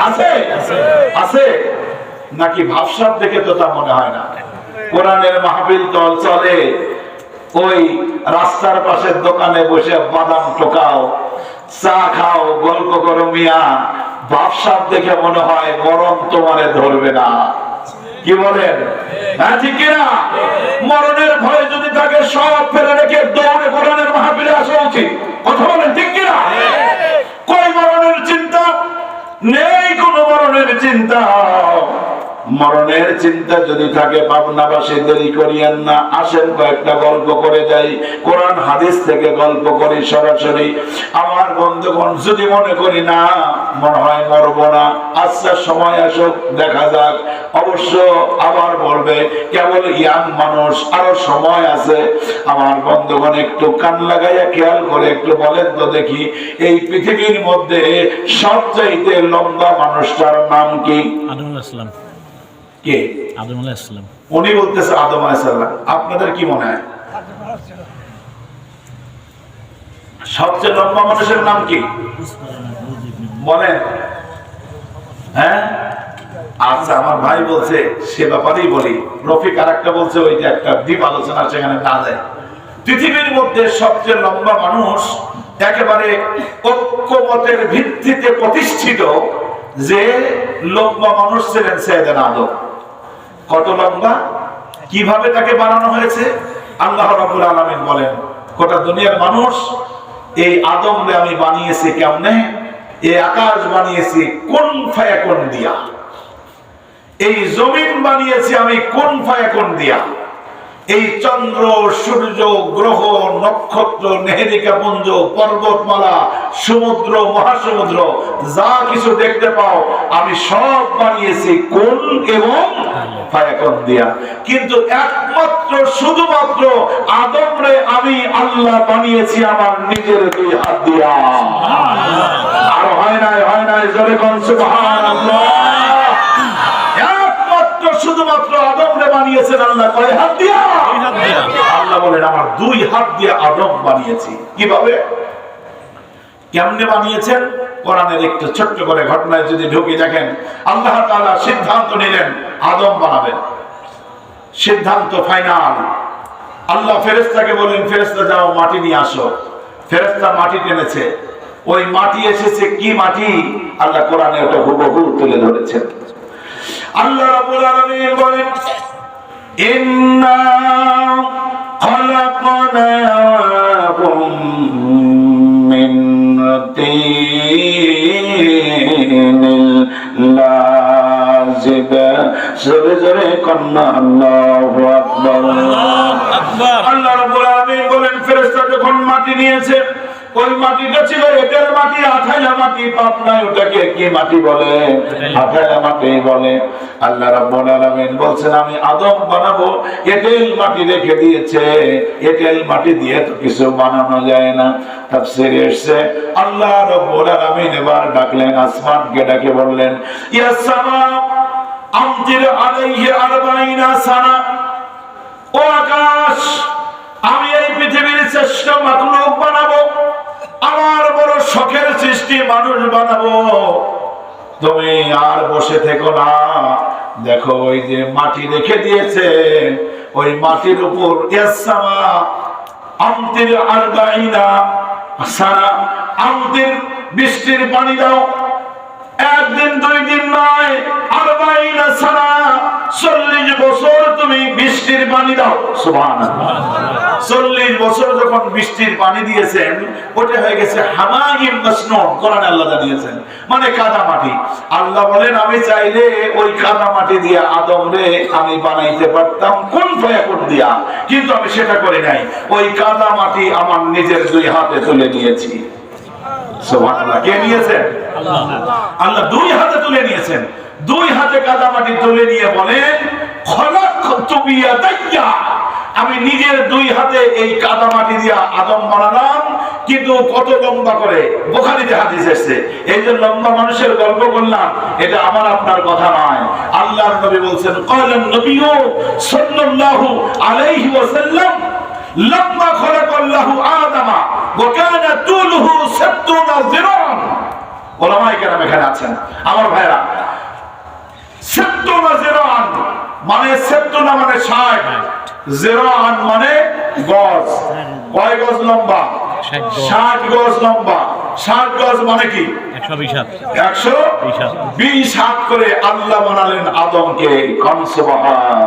আছে আছে নাকি ভাবসাব দেখে তো তা মনে হয় না। কোরআনের মাহফিল দল চলে, ওই রাস্তার পাশের দোকানে বসে বাদাম টোকাও, চা খাও, গল্প করো মিয়া, ভাবসাব দেখে মনে হয় মরণ তোমারে ধরবে না। কি বলেন? হ্যাঁ ঠিক কিনা? মরণের ভয় যদি থাকে সব ফেলে রেখে দৌড়ে কোরআনের মাহফিলে আসা উচিত। কথা বলেন ঠিক কিনা? কই মরণের চিন্তা নেই, কোন মরণের চিন্তা। মরণের চিন্তা যদি থাকে পাবনাবাসী দেরি করিয়েন না, আসেন কয়েকটা গল্প করে যাই, কোরআন হাদিস থেকে গল্প করি সরাসরি। আমার বন্ধুগণ, যদি মনে করি না মনে হয় মরব না, আচ্ছা সময় আসুক দেখা যাক, অবশ্য আবার বলবে কেবল ইয়াং মানুষ, আরো সময় আছে। আমার বন্ধুগণ একটু কান লাগাইয়া খেয়াল করে একটু বলেন তো দেখি, এই পৃথিবীর মধ্যে সবচাইতে লম্বা মানুষটার নাম কি? আদম আলাইহিস সালাম। কে? আদম আলাইহিস সালাম। উনি বলতেছে আদম আলাইহিস সালাম। আপনাদের কি মনে হয় সবচেয়ে লম্বা মানুষের নাম কি বলেন? হ্যাঁ আচ্ছা, আমার ভাই বলছে সে ব্যাপারেই বলি। রফিক আরেকটা বলছে ওইটা একটা দ্বীপ আলোচনা, সেখানে না যায়। পৃথিবীর মধ্যে সবচেয়ে লম্বা মানুষ একেবারে ঐক্যমতের ভিত্তিতে প্রতিষ্ঠিত যে লম্বা মানুষ ছিলেন সাইয়েদনা আদম। কত লম্বা, কিভাবে তাকে বানানো হয়েছে? আল্লাহ রাব্বুল আলামিন বলেন, গোটা দুনিয়ার মানুষ এই আদমরে আমি বানিয়েছি কেমনে? এই আকাশ বানিয়েছি কুন ফায়াকুন দিয়া, এই জমিন বানিয়েছি আমি কুন ফায়াকুন দিয়া, এই চন্দ্র সূর্য গ্রহ নক্ষত্র নেহেরিকা পুঞ্জ পর্বতমালা সমুদ্র মহাসমুদ্র যা কিছু দেখতে পাও আমি সব বানিয়েছি কোন এবং ফায়াকুন দিয়া। কিন্তু একমাত্র শুধুমাত্র আদমরে আমি আল্লাহ বানিয়েছি আমার নিজের দুই হাত দিয়া। আর হয় নাই জোরে কোন সুবহানাল্লাহ। শুধুমাত্র আদমরে বানিয়েছেন আল্লাহ কয় হাত দিয়া? আল্লাহ বলেন আমার দুই হাত দিয়ে আদম বানিয়েছি। কিভাবে, কেমনে বানিয়েছেন? কোরআনের একটু ছোট্ট করে ঘটনায় যদি ঢুকে দেখেন, আল্লাহ তাআলা সিদ্ধান্ত নিলেন আদম বানাবেন, সিদ্ধান্ত ফাইনাল। আল্লাহ ফেরেশতাকে বলেন, ফেরেশতা যাও মাটি নিয়ে আসো। ফেরেশতা মাটি টেনেছে, ওই মাটি এসেছে কি মাটি? আল্লাহ কোরআনে ওটা হুবহু তুলে ধরেছেন। আল্লাহ রাব্বুল আলামিন বলেন, ইন্না খালাকনাকুম মিন তিনিল লাযিব। জোরে জোরে কন্না আল্লাহু আকবার। আল্লাহ রাব্বুল আলামিন বলেন, ফেরেশতা যখন মাটি নিয়েছে, ওই মাটিটা ছিল এঁটেল মাটি, আঠাইলা মাটি। পাবনায় ওটাকে কি মাটি বলে? আঠাইলা মাটি বলে। আল্লাহ রাব্বুল আলামিন বলছেন আমি আদম বানাবো, এঁটেল মাটি রেখে দিয়েছে। এঁটেল মাটি দিয়ে তো কিছু বানানো যায় না। তাফসীরে এসেছে আল্লাহ রাব্বুল আলামিন এবার ডাকলেন আসমানকে, ডাকে বললেন, ইয়া সামা আমতির আলাইহি 40 সানা। ও আকাশ, আমি এই পৃথিবীর শ্রেষ্ঠ মাখলুক বানাবো, আমার বড় শখের সৃষ্টি মানুষ বানাবো। তুমি আর বসে থেকো না, দেখো ওই যে মাটি রেখে দিয়েছে, ওই মাটির উপর ইয়াসামা আমতির 40 সানা, আমতির বৃষ্টির পানি দাও। একদিন দুই দিন নয়, 40 সানা, 40 বছর তুমি বৃষ্টির পানি দাও। সুবহানাল্লাহ। 40 বছর যখন বৃষ্টির পানি দিয়েছেন, ওটা হয়ে গেছে হামাইম মাসনুন। কোরআনে আল্লাহ জানিয়েছেন মানে কাদা মাটি। আল্লাহ বলেন আমি চাইলে ওই কাদা মাটি দিয়ে আদমরে আমি বানাইতে পারতাম কোন ফায়াকুন দিয়া, কিন্তু আমি সেটা করি নাই। ওই কাদা মাটি আমার নিজের দুই হাতে তুলে নিয়েছি। সুবহানাল্লাহ। কে নিয়েছেন? আল্লাহ। আল্লাহ দুই হাতে তুলে নিয়েছেন। দুই হাতে কাদা মাটি তুলে নিয়ে বলেন, খলাকতু বিয়াদাইয়া, আমি নিজের দুই হাতে এই কাদা মাটি দিয়া আদম বানালাম। কিন্তু কত লম্বা করে, বুখারীতে হাদিস এসেছে। এই যে লম্বা মানুষের গল্প করলাম, এটা আমার আপনার কথা নয়। আল্লাহর নবী বলছেন, ক্বালান নবিয়্যু সাল্লাল্লাহু আলাইহি ওয়াসাল্লাম, লাম্মা খালাকাল্লাহু আদামা ওয়া কানা তুলুহু 70 যিরান ওলামায়ে কেরাম এখানে আছেন আমার ভাইরা। সেপ্টুনা জিরান মানে সেপ্টুনা মানে 60, জিরান মানে গজ। কয় গজ লম্বা? 60 গজ লম্বা। 60 গজ মানে কি? 120 হাত। 120 হাত করে আল্লাহ বানালেন আদমকে। সুবহান।